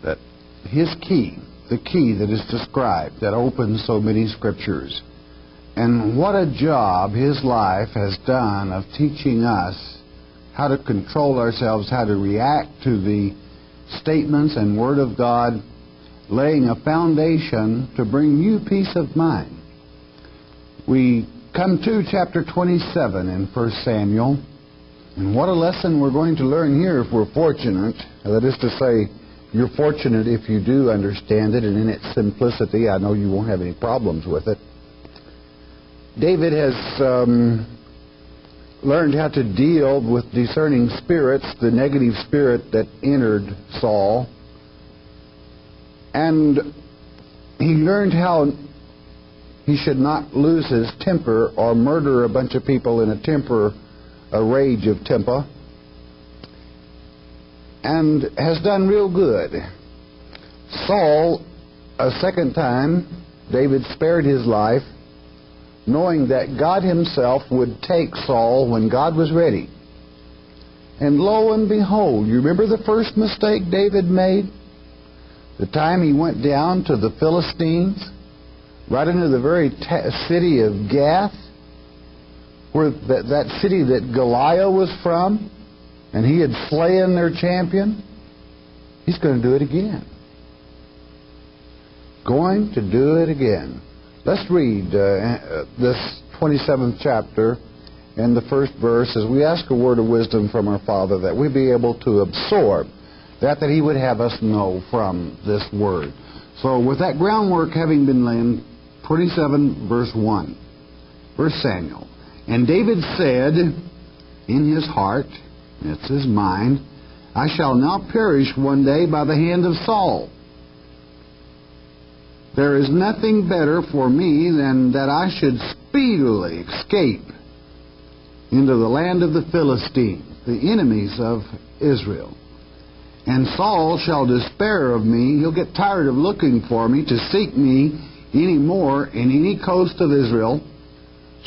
that his key, the key that is described, that opens so many scriptures. And what a job his life has done of teaching us how to control ourselves, how to react to the statements and Word of God, laying a foundation to bring you peace of mind. We come to chapter 27 in 1 Samuel, and what a lesson we're going to learn here if we're fortunate. That is to say, you're fortunate if you do understand it, and in its simplicity, I know you won't have any problems with it. David has learned how to deal with discerning spirits, the negative spirit that entered Saul. And he learned how he should not lose his temper or murder a bunch of people in a rage of temper. And has done real good. Saul, a second time, David spared his life, knowing that God himself would take Saul when God was ready. And lo and behold, you remember the first mistake David made? The time he went down to the Philistines, right into the very city of Gath, where that city that Goliath was from, and he had slain their champion. He's going to do it again. Going to do it again. Let's read this 27th chapter and the first verse as we ask a word of wisdom from our Father that we be able to absorb that He would have us know from this word. So with that groundwork having been laid, 27 verse 1, 1 Samuel. And David said in his heart, that's his mind, I shall not perish one day by the hand of Saul. There is nothing better for me than that I should speedily escape into the land of the Philistines, the enemies of Israel. And Saul shall despair of me. He'll get tired of looking for me to seek me any more in any coast of Israel.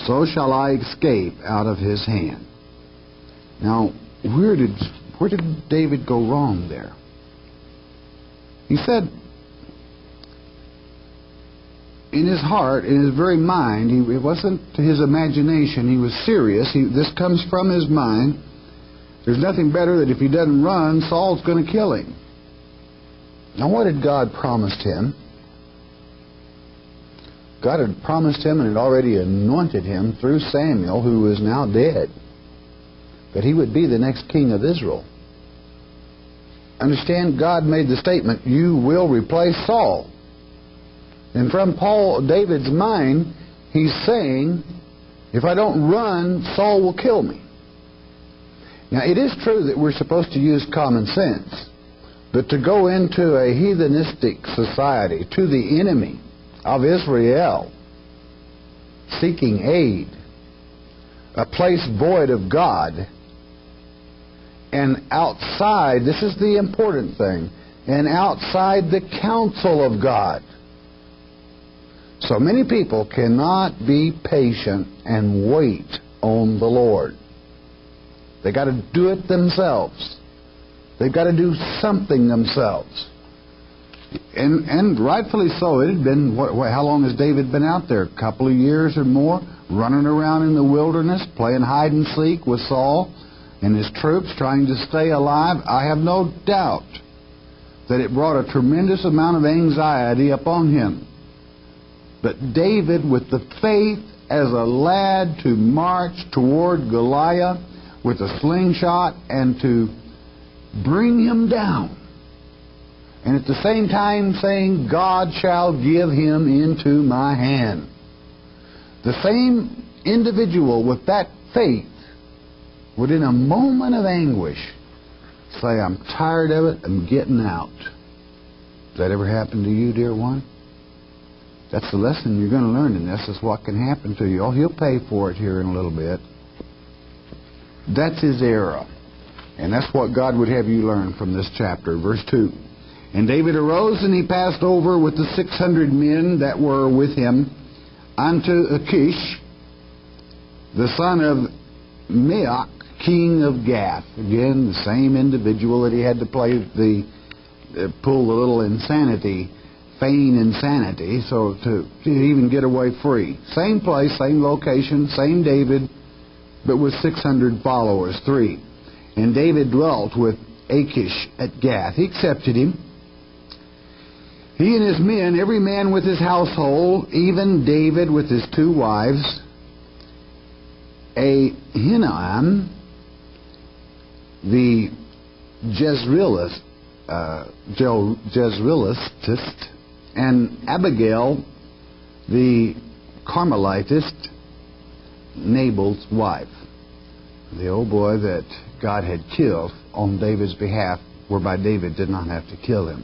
So shall I escape out of his hand. Now, where did David go wrong there? He said, in his heart, in his very mind, it wasn't his imagination, he was serious. This comes from his mind. There's nothing better that if he doesn't run, Saul's going to kill him. Now what had God promised him? God had promised him and had already anointed him through Samuel, who is now dead, that he would be the next king of Israel. Understand, God made the statement, you will replace Saul. And from David's mind, he's saying, if I don't run, Saul will kill me. Now, it is true that we're supposed to use common sense, but to go into a heathenistic society, to the enemy of Israel, seeking aid, a place void of God, and outside, this is the important thing, and outside the counsel of God. So many people cannot be patient and wait on the Lord. They got to do it themselves. They've got to do something themselves. And rightfully so. It had been, how long has David been out there? A couple of years or more, running around in the wilderness, playing hide and seek with Saul and his troops, trying to stay alive. I have no doubt that it brought a tremendous amount of anxiety upon him. But David, with the faith as a lad to march toward Goliath with a slingshot and to bring him down, and at the same time saying, God shall give him into my hand. The same individual with that faith would in a moment of anguish say, I'm tired of it, I'm getting out. Has that ever happened to you, dear one? That's the lesson you're going to learn in this, is what can happen to you. Oh, he'll pay for it here in a little bit. That's his error. And that's what God would have you learn from this chapter. Verse 2. And David arose, and he passed over with the 600 men that were with him unto Achish, the son of Maoch, king of Gath. Again, the same individual that he had to play the pull a little insanity, feign insanity, so to even get away free. Same place, same location, same David, but with 600 followers, 3. And David dwelt with Achish at Gath. He accepted him. He and his men, every man with his household, even David with his 2 wives, Ahinoam, the Jezreelitist, and Abigail, the Carmelitist, Nabal's wife. The old boy that God had killed on David's behalf, whereby David did not have to kill him.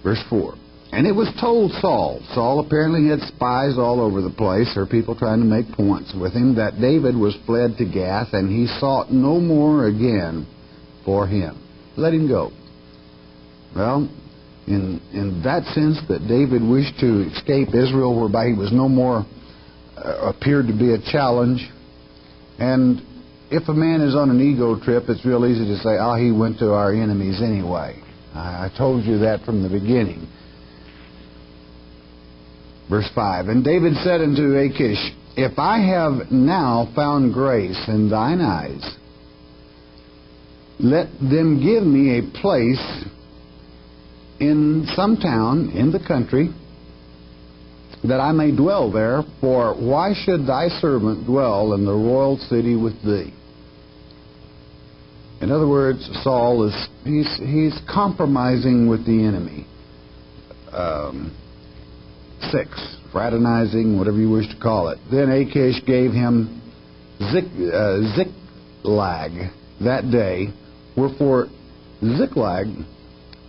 Verse 4. And it was told Saul. Saul apparently had spies all over the place, or people trying to make points with him, that David was fled to Gath, and he sought no more again for him. Let him go. Well, in that sense that David wished to escape Israel, whereby he was no more appeared to be a challenge. And if a man is on an ego trip, it's real easy to say, oh, he went to our enemies anyway. I told you that from the beginning. Verse 5, And David said unto Achish, If I have now found grace in thine eyes, let them give me a place in some town in the country, that I may dwell there, for why should thy servant dwell in the royal city with thee? In other words, Saul he's compromising with the enemy. 6, fraternizing, whatever you wish to call it. Then Achish gave him Ziklag that day, wherefore Ziklag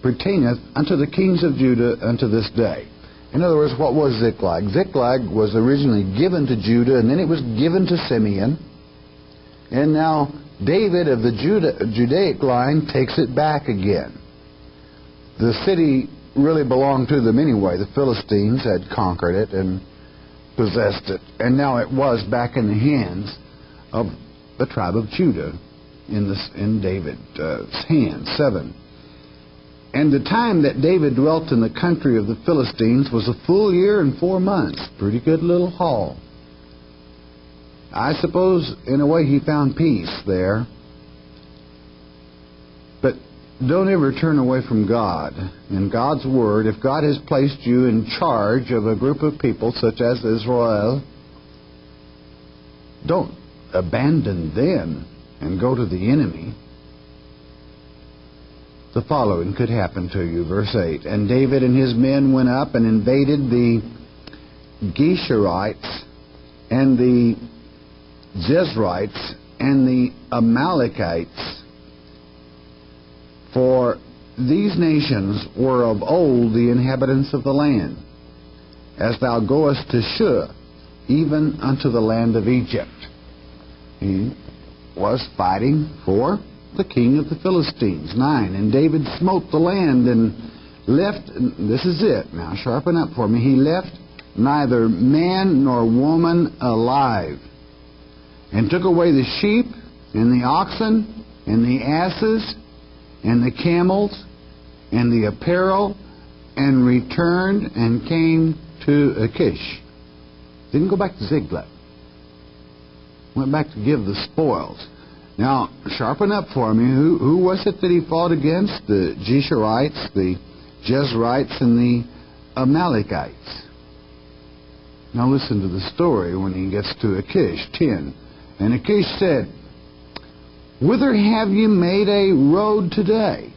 pertaineth unto the kings of Judah unto this day. In other words, what was Ziklag? Ziklag was originally given to Judah, and then it was given to Simeon. And now David of the Judaic line takes it back again. The city really belonged to them anyway. The Philistines had conquered it and possessed it. And now it was back in the hands of the tribe of Judah, in David's hands. 7. And the time that David dwelt in the country of the Philistines was a full year and 4 months. Pretty good little haul. I suppose, in a way, he found peace there. But don't ever turn away from God and God's Word. If God has placed you in charge of a group of people such as Israel, don't abandon them and go to the enemy. The following could happen to you. Verse 8. And David and his men went up and invaded the Geshurites and the Jezrites and the Amalekites, for these nations were of old the inhabitants of the land, as thou goest to Shur, even unto the land of Egypt. He was fighting for the king of the Philistines. 9. And David smote the land and left, this is it, now sharpen up for me, he left neither man nor woman alive, and took away the sheep and the oxen and the asses and the camels and the apparel, and returned and came to Achish. Didn't go back to Ziklag. Went back to give the spoils. Now, sharpen up for me. Who was it that he fought against? The Geshurites, the Jezrites, and the Amalekites. Now listen to the story when he gets to Achish. 10. And Achish said, Whither have you made a road today?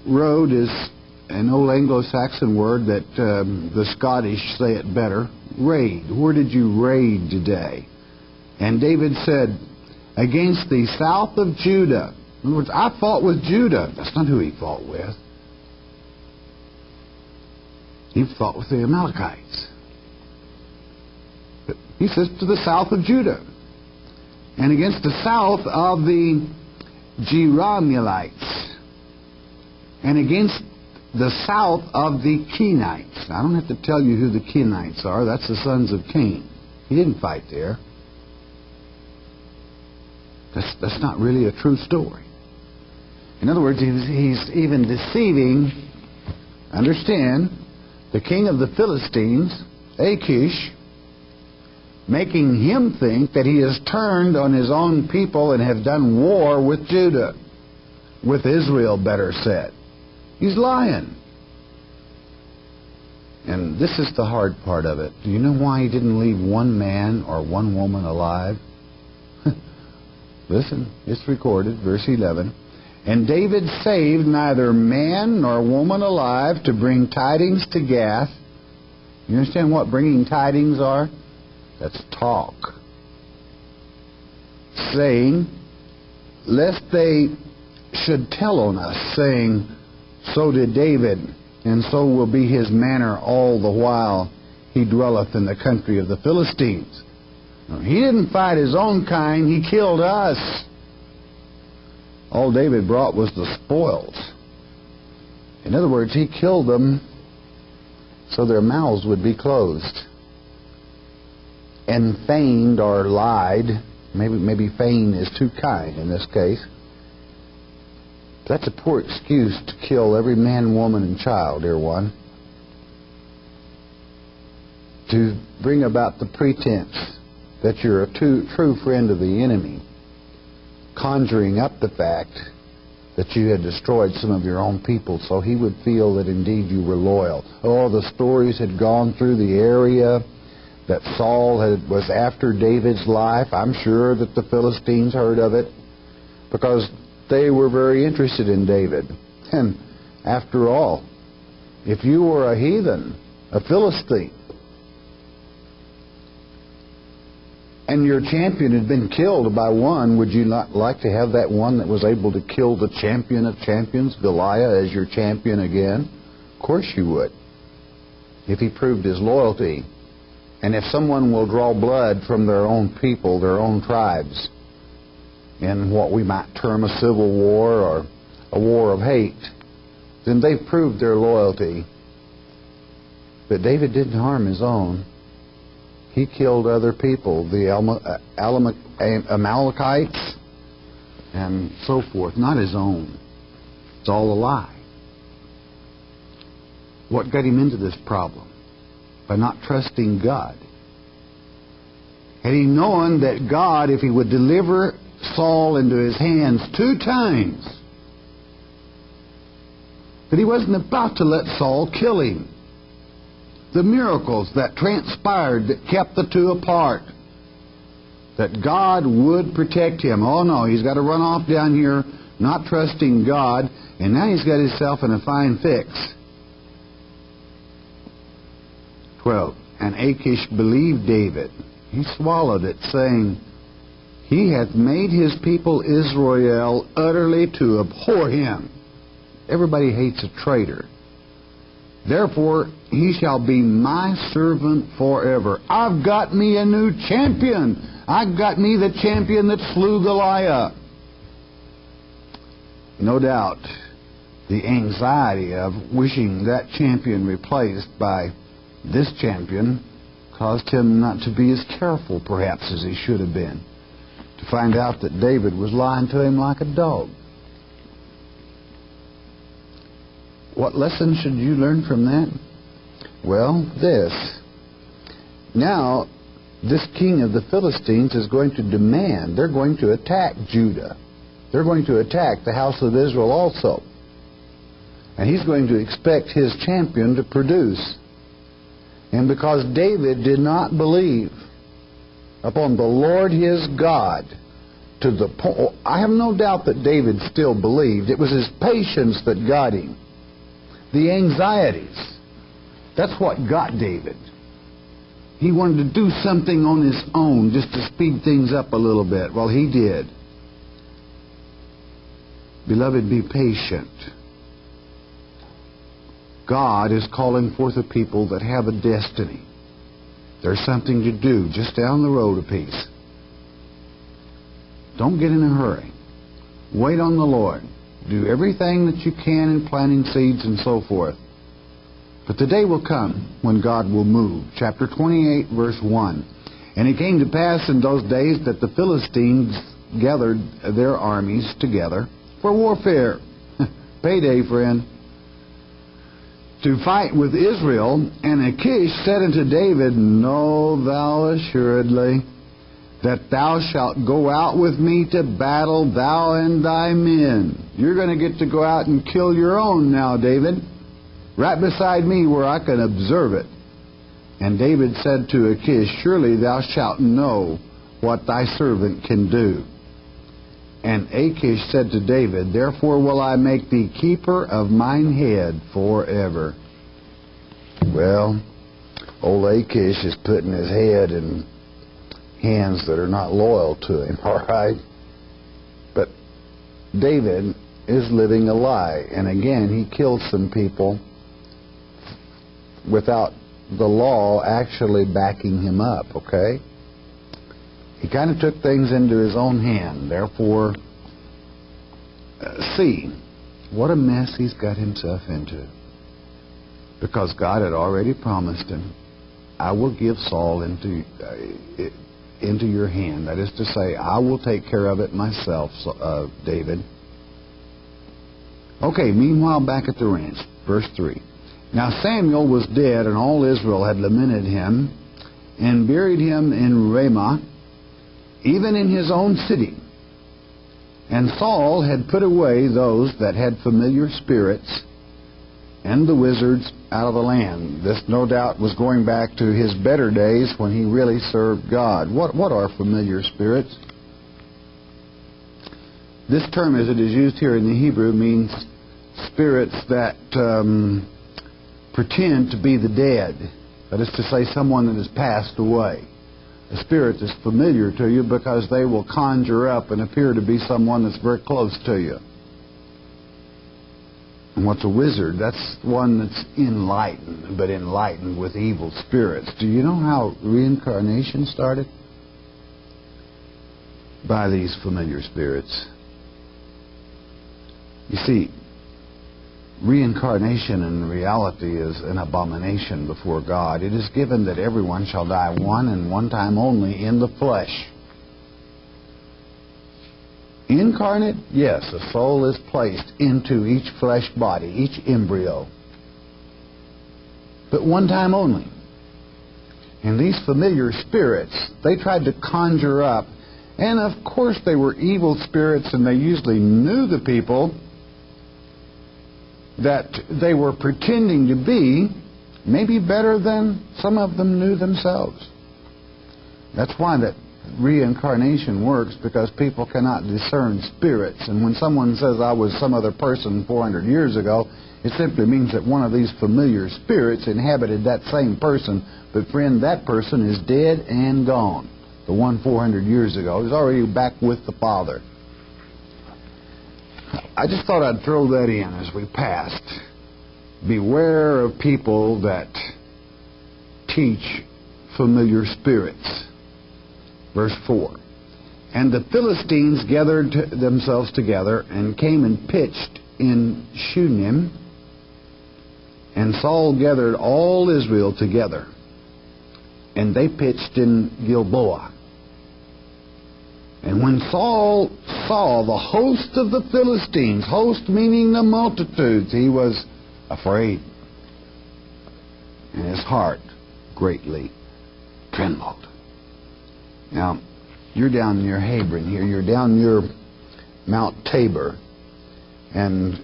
Road is an old Anglo-Saxon word that the Scottish say it better. Raid. Where did you raid today? And David said, Against the south of Judah. In other words, I fought with Judah. That's not who he fought with. He fought with the Amalekites. But he says to the south of Judah. And against the south of the Jerahmeelites. And against the south of the Kenites. I don't have to tell you who the Kenites are. That's the sons of Cain. He didn't fight there. That's not really a true story. In other words, he's even deceiving, understand, the king of the Philistines, Achish, making him think that he has turned on his own people and have done war with Judah, with Israel, better said. He's lying. And this is the hard part of it. Do you know why he didn't leave one man or one woman alive? Listen, it's recorded, verse 11. And David saved neither man nor woman alive to bring tidings to Gath. You understand what bringing tidings are? That's talk. Saying, lest they should tell on us, saying, so did David, and so will be his manner all the while he dwelleth in the country of the Philistines. Now, he didn't fight his own kind, he killed us. All David brought was the spoils. In other words, he killed them so their mouths would be closed. And feigned or lied. Maybe feign is too kind in this case. That's a poor excuse to kill every man, woman, and child, dear one. To bring about the pretense that you're a true friend of the enemy, conjuring up the fact that you had destroyed some of your own people so he would feel that indeed you were loyal. Oh, the stories had gone through the area that Saul was after David's life. I'm sure that the Philistines heard of it because they were very interested in David. And after all, if you were a heathen, a Philistine, and your champion had been killed by one, would you not like to have that one that was able to kill the champion of champions, Goliath, as your champion again? Of course you would, if he proved his loyalty. And if someone will draw blood from their own people, their own tribes, in what we might term a civil war or a war of hate, then they've proved their loyalty. But David didn't harm his own. He killed other people, the Amalekites and so forth, not his own. It's all a lie. What got him into this problem? By not trusting God. Had he known that God, if he would deliver Saul into his hands 2 times, that he wasn't about to let Saul kill him. The miracles that transpired that kept the two apart, that God would protect him. Oh no, he's got to run off down here, not trusting God, and now he's got himself in a fine fix. 12. And Achish believed David. He swallowed it, saying, he hath made his people Israel utterly to abhor him. Everybody hates a traitor. Therefore, he shall be my servant forever. I've got me a new champion. I've got me the champion that slew Goliath. No doubt, the anxiety of wishing that champion replaced by this champion caused him not to be as careful, perhaps, as he should have been, to find out that David was lying to him like a dog. What lesson should you learn from that? Well, this. Now, this king of the Philistines is going to demand, they're going to attack Judah. They're going to attack the house of Israel also. And he's going to expect his champion to produce. And because David did not believe upon the Lord his God, to the point, I have no doubt that David still believed. It was his patience that got him. The anxieties. That's what got David. He wanted to do something on his own just to speed things up a little bit. Well, he did. Beloved, be patient. God is calling forth a people that have a destiny. There's something to do just down the road a piece. Don't get in a hurry. Wait on the Lord. Do everything that you can in planting seeds and so forth. But the day will come when God will move. Chapter 28, verse 1. And it came to pass in those days that the Philistines gathered their armies together. for warfare. Payday, friend. To fight with Israel. And Achish said unto David, Know thou assuredly that thou shalt go out with me to battle, thou and thy men. You're going to get to go out and kill your own now, David, right beside me where I can observe it. And David said to Achish, Surely thou shalt know what thy servant can do. And Achish said to David, Therefore will I make thee keeper of mine head forever. Well, old Achish is putting his head in hands that are not loyal to him, all right? But David is living a lie. And again, he killed some people without the law actually backing him up, okay? He kind of took things into his own hand. Therefore, see what a mess he's got himself into. Because God had already promised him, I will give Saul into your hand. That is to say, I will take care of it myself, David. Okay, meanwhile, back at the ranch, verse 3. Now Samuel was dead, and all Israel had lamented him, and buried him in Ramah, even in his own city. And Saul had put away those that had familiar spirits and the wizards out of the land. This, no doubt, was going back to his better days when he really served God. What are familiar spirits? This term, as it is used here in the Hebrew, means spirits that pretend to be the dead. That is to say, someone that has passed away. A spirit is familiar to you because they will conjure up and appear to be someone that's very close to you. And what's a wizard? That's one that's enlightened, but enlightened with evil spirits. Do you know how reincarnation started? By these familiar spirits. You see, reincarnation in reality is an abomination before God. It is given that everyone shall die one and one time only in the flesh. Incarnate, yes, a soul is placed into each flesh body, each embryo. But one time only. And these familiar spirits, they tried to conjure up, and of course they were evil spirits, and they usually knew the people that they were pretending to be, maybe better than some of them knew themselves. That's why that reincarnation works, because people cannot discern spirits. And when someone says, I was some other person 400 years ago, it simply means that one of these familiar spirits inhabited that same person. But friend, that person is dead and gone. The one 400 years ago is already back with the Father. I just thought I'd throw that in as we passed. Beware of people that teach familiar spirits. Verse 4. And the Philistines gathered themselves together and came and pitched in Shunem. And Saul gathered all Israel together. And they pitched in Gilboa. And when Saul saw the host of the Philistines, host meaning the multitudes, he was afraid. And his heart greatly trembled. Now, you're down near Hebron here. You're down near Mount Tabor. And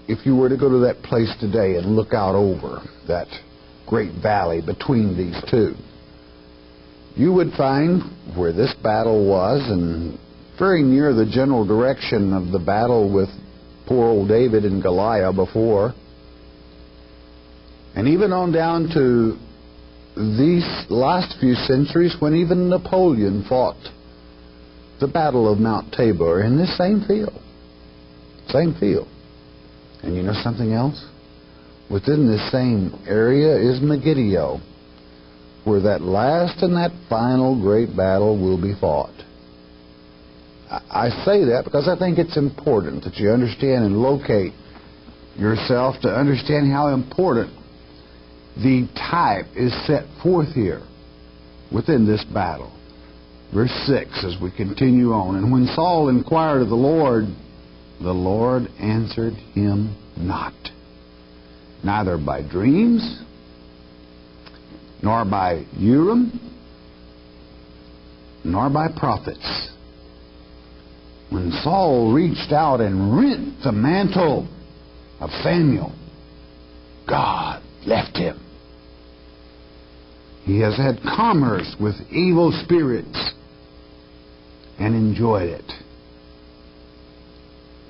if you were to go to that place today and look out over that great valley between these two, you would find where this battle was, and very near the general direction of the battle with poor old David and Goliath before, and even on down to these last few centuries when even Napoleon fought the Battle of Mount Tabor in this same field. Same field. And you know something else? Within this same area is Megiddo, where that last and that final great battle will be fought. I say that because I think it's important that you understand and locate yourself to understand how important the type is set forth here within this battle. Verse 6 as we continue on. And when Saul inquired of the Lord the Lord answered him not, neither by dreams, nor by Urim, nor by prophets. When Saul reached out and rent the mantle of Samuel, God left him. He has had commerce with evil spirits and enjoyed it.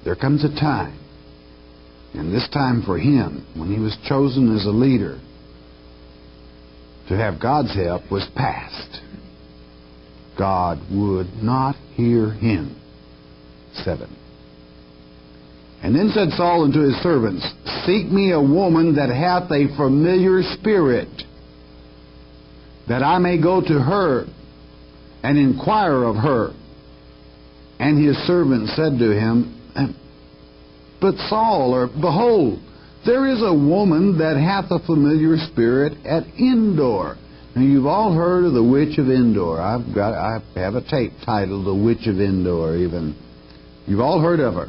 There comes a time, and this time for him, when he was chosen as a leader, to have God's help was past. God would not hear him. 7. And then said Saul unto his servants, Seek me a woman that hath a familiar spirit, that I may go to her and inquire of her. And his servant said to him, But Saul, or behold, there is a woman that hath a familiar spirit at Endor. Now you've all heard of the witch of Endor. I have a tape titled The Witch of Endor even. You've all heard of her.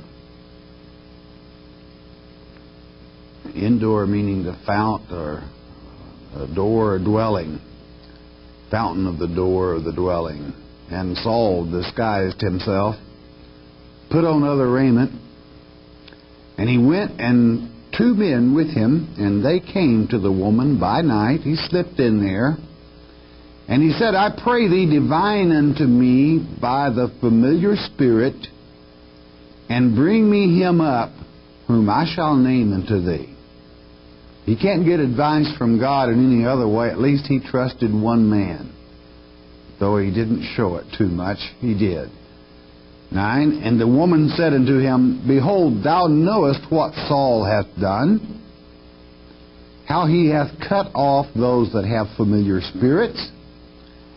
Endor meaning the fount or a door or dwelling. Fountain of the door of the dwelling. And Saul disguised himself, put on other raiment, and he went, and 2 men with him, and they came to the woman by night. He slipped in there, and he said, I pray thee, divine unto me by the familiar spirit, and bring me him up, whom I shall name unto thee. He can't get advice from God in any other way. At least he trusted one man. Though he didn't show it too much, he did. 9, and the woman said unto him, Behold, thou knowest what Saul hath done, how he hath cut off those that have familiar spirits,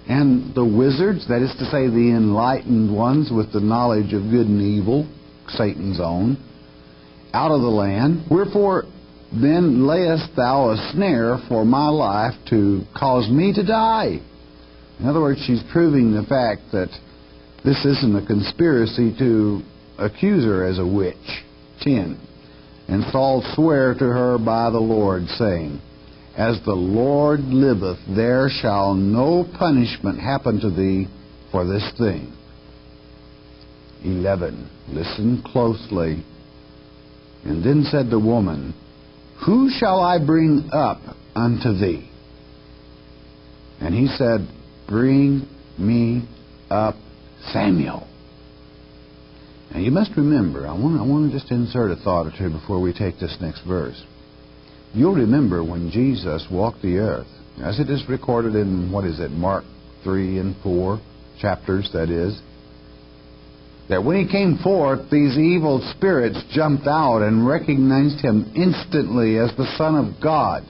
and the wizards, that is to say, the enlightened ones with the knowledge of good and evil, Satan's own, out of the land. Wherefore then layest thou a snare for my life to cause me to die? In other words, she's proving the fact that this isn't a conspiracy to accuse her as a witch. 10. And Saul sware to her by the Lord, saying, As the Lord liveth, there shall no punishment happen to thee for this thing. 11. Listen closely. And then said the woman, Who shall I bring up unto thee? And he said, Bring me up Samuel. Now you must remember, I want to just insert a thought or two before we take this next verse. You'll remember when Jesus walked the earth, as it is recorded in, Mark 3 and 4 chapters, that is, that when he came forth, these evil spirits jumped out and recognized him instantly as the Son of God.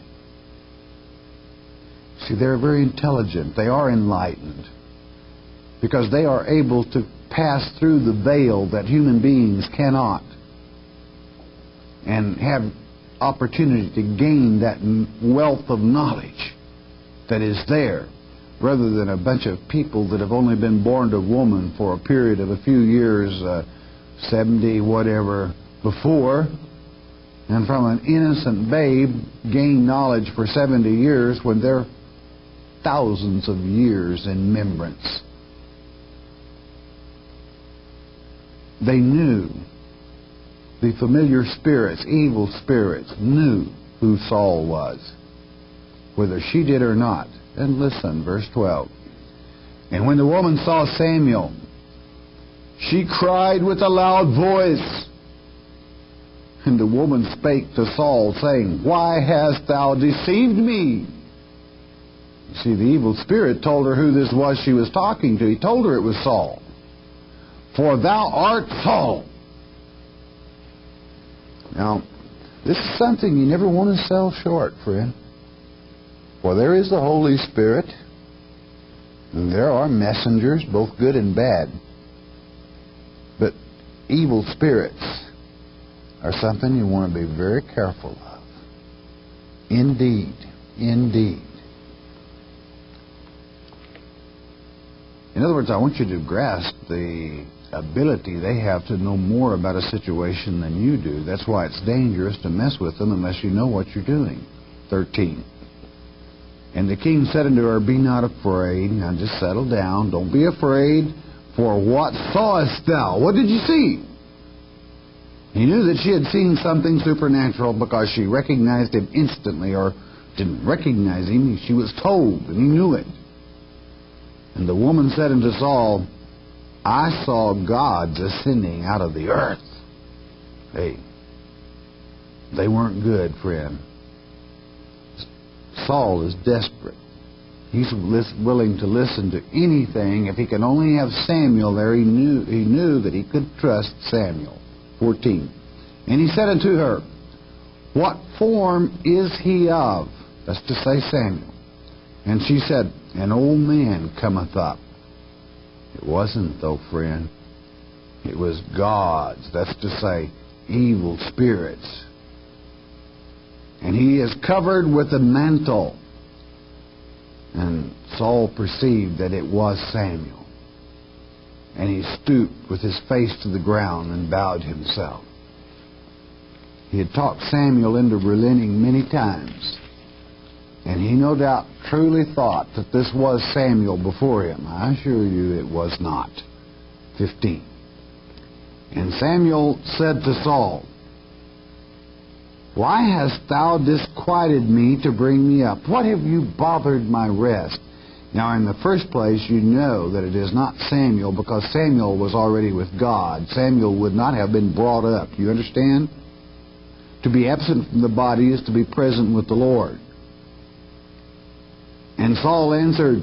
See, they're very intelligent. They are enlightened, because they are able to pass through the veil that human beings cannot, and have opportunity to gain that wealth of knowledge that is there, rather than a bunch of people that have only been born to woman for a period of a few years, 70 whatever before, and from an innocent babe gain knowledge for 70 years when they're thousands of years in remembrance. They knew. The familiar spirits, evil spirits, knew who Saul was, whether she did or not. And listen, verse 12. And when the woman saw Samuel, she cried with a loud voice. And the woman spake to Saul, saying, Why hast thou deceived me? You see, the evil spirit told her who this was she was talking to. He told her it was Saul. For thou art Saul. Now, this is something you never want to sell short, friend. For there is the Holy Spirit, and there are messengers, both good and bad. But evil spirits are something you want to be very careful of. Indeed, indeed. In other words, I want you to grasp the ability they have to know more about a situation than you do. That's why it's dangerous to mess with them unless you know what you're doing. 13. And the king said unto her, Be not afraid. Now just settle down. Don't be afraid. For what sawest thou? What did you see? He knew that she had seen something supernatural because she recognized him instantly, or didn't recognize him. She was told, and he knew it. And the woman said unto Saul, I saw gods ascending out of the earth. Hey, they weren't good, friend. Saul is desperate. He's willing to listen to anything. If he can only have Samuel there, he knew that he could trust Samuel. 14. And he said unto her, What form is he of? That's to say Samuel. And she said, An old man cometh up. It wasn't, though, friend. It was gods. That's to say evil spirits. And he is covered with a mantle. And Saul perceived that it was Samuel. And he stooped with his face to the ground and bowed himself. He had talked Samuel into relenting many times. And he no doubt truly thought that this was Samuel before him. I assure you it was not. 15. And Samuel said to Saul, Why hast thou disquieted me to bring me up? What have you bothered my rest? Now, in the first place, you know that it is not Samuel, because Samuel was already with God. Samuel would not have been brought up. You understand? To be absent from the body is to be present with the Lord. And Saul answered,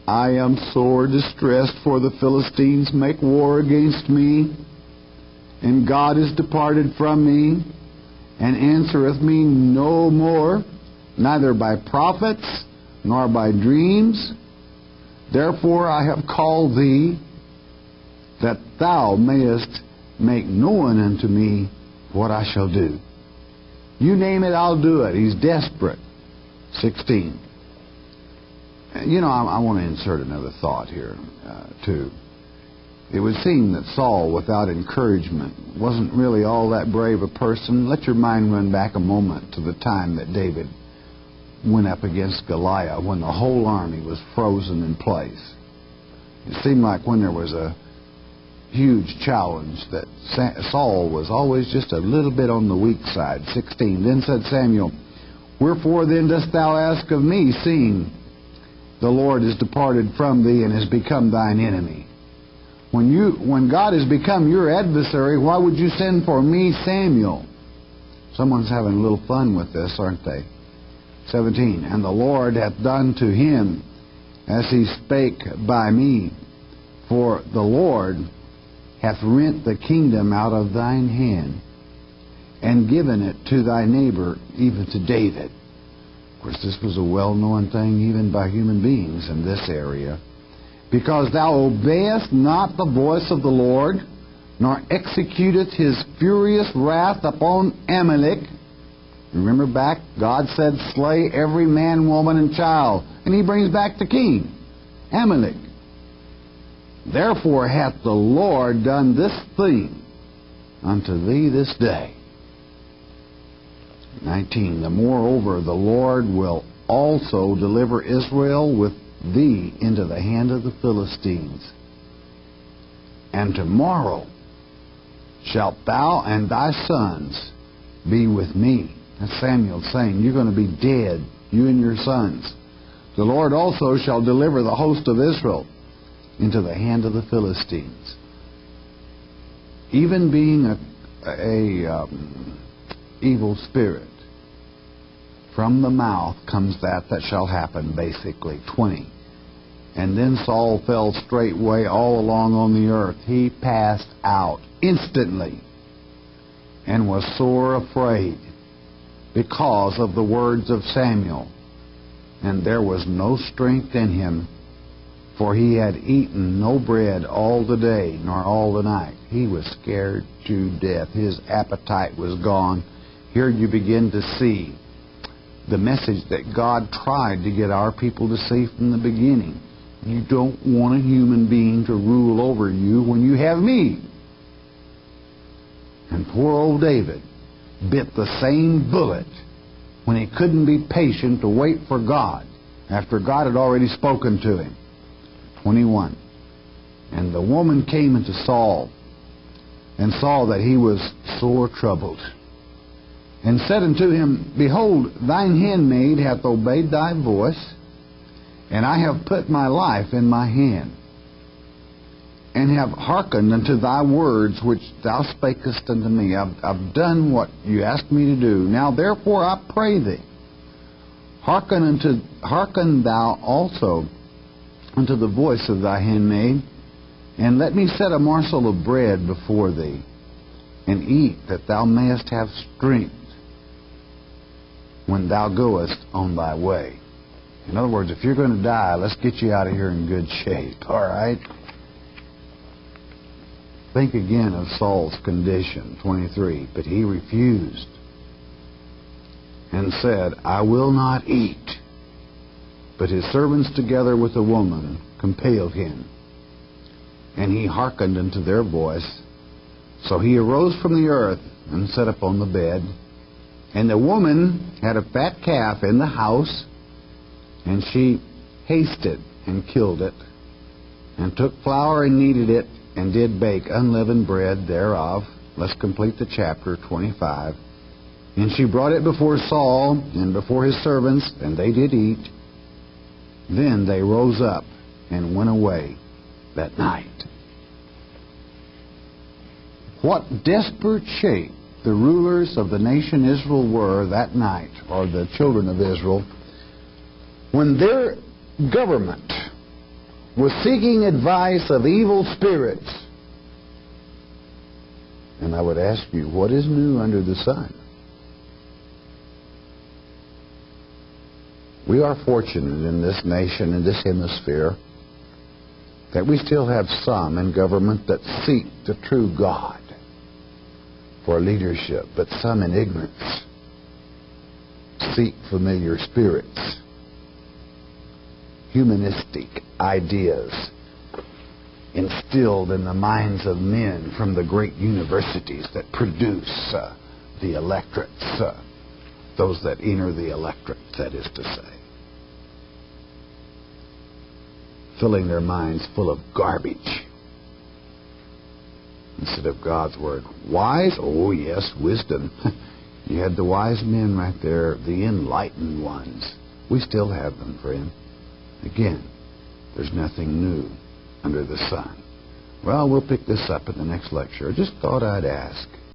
I am sore distressed, for the Philistines make war against me, and God is departed from me, and answereth me no more, neither by prophets, nor by dreams. Therefore I have called thee, that thou mayest make known unto me what I shall do. You name it, I'll do it. He's desperate. 16. You know, I want to insert another thought here, too. It would seem that Saul, without encouragement, wasn't really all that brave a person. Let your mind run back a moment to the time that David went up against Goliath, when the whole army was frozen in place. It seemed like when there was a huge challenge that Saul was always just a little bit on the weak side. 16. Then said Samuel, Wherefore then dost thou ask of me, seeing the Lord is departed from thee and has become thine enemy? When God has become your adversary, why would you send for me, Samuel? Someone's having a little fun with this, aren't they? 17. And the Lord hath done to him as he spake by me. For the Lord hath rent the kingdom out of thine hand, and given it to thy neighbor, even to David. Of course, this was a well-known thing even by human beings in this area. Because thou obeyest not the voice of the Lord, nor executeth his furious wrath upon Amalek. Remember back, God said, Slay every man, woman, and child. And he brings back the king, Amalek. Therefore hath the Lord done this thing unto thee this day. 19. The moreover, the Lord will also deliver Israel with thee into the hand of the Philistines. And tomorrow shalt thou and thy sons be with me. That's Samuel saying, you're going to be dead, you and your sons. The Lord also shall deliver the host of Israel into the hand of the Philistines. Even being a evil spirit, from the mouth comes that shall happen, basically. 20. And then Saul fell straightway all along on the earth. He passed out instantly and was sore afraid because of the words of Samuel. And there was no strength in him, for he had eaten no bread all the day, nor all the night. He was scared to death. His appetite was gone. Here you begin to see the message that God tried to get our people to see from the beginning. You don't want a human being to rule over you when you have me. And poor old David bit the same bullet when he couldn't be patient to wait for God after God had already spoken to him. 21. And the woman came unto Saul, and saw that he was sore troubled, and said unto him, Behold, thine handmaid hath obeyed thy voice, and I have put my life in my hand, and have hearkened unto thy words which thou spakest unto me. I've done what you asked me to do. Now therefore I pray thee, hearken thou also unto the voice of thy handmaid, and let me set a morsel of bread before thee, and eat, that thou mayest have strength when thou goest on thy way. In other words, if you're going to die, let's get you out of here in good shape, all right? Think again of Saul's condition, 23. But he refused, and said, I will not eat. But his servants together with the woman compelled him, and he hearkened unto their voice. So he arose from the earth, and sat upon the bed. And the woman had a fat calf in the house, and she hasted and killed it, and took flour and kneaded it, and did bake unleavened bread thereof. Let's complete the chapter, 25. And she brought it before Saul and before his servants, and they did eat. Then they rose up and went away that night. What desperate shape the rulers of the nation Israel were that night, or the children of Israel, when their government was seeking advice of evil spirits. And I would ask you, what is new under the sun? We are fortunate in this nation, in this hemisphere, that we still have some in government that seek the true God for leadership, but some in ignorance seek familiar spirits, humanistic ideas instilled in the minds of men from the great universities that produce the electorates, those that enter the electorate, that is to say, filling their minds full of garbage instead of God's Word. Wise? Oh yes, wisdom. You had the wise men right there, the enlightened ones. We still have them, friend. Again, there's nothing new under the sun. Well, we'll pick this up in the next lecture. I just thought I'd ask.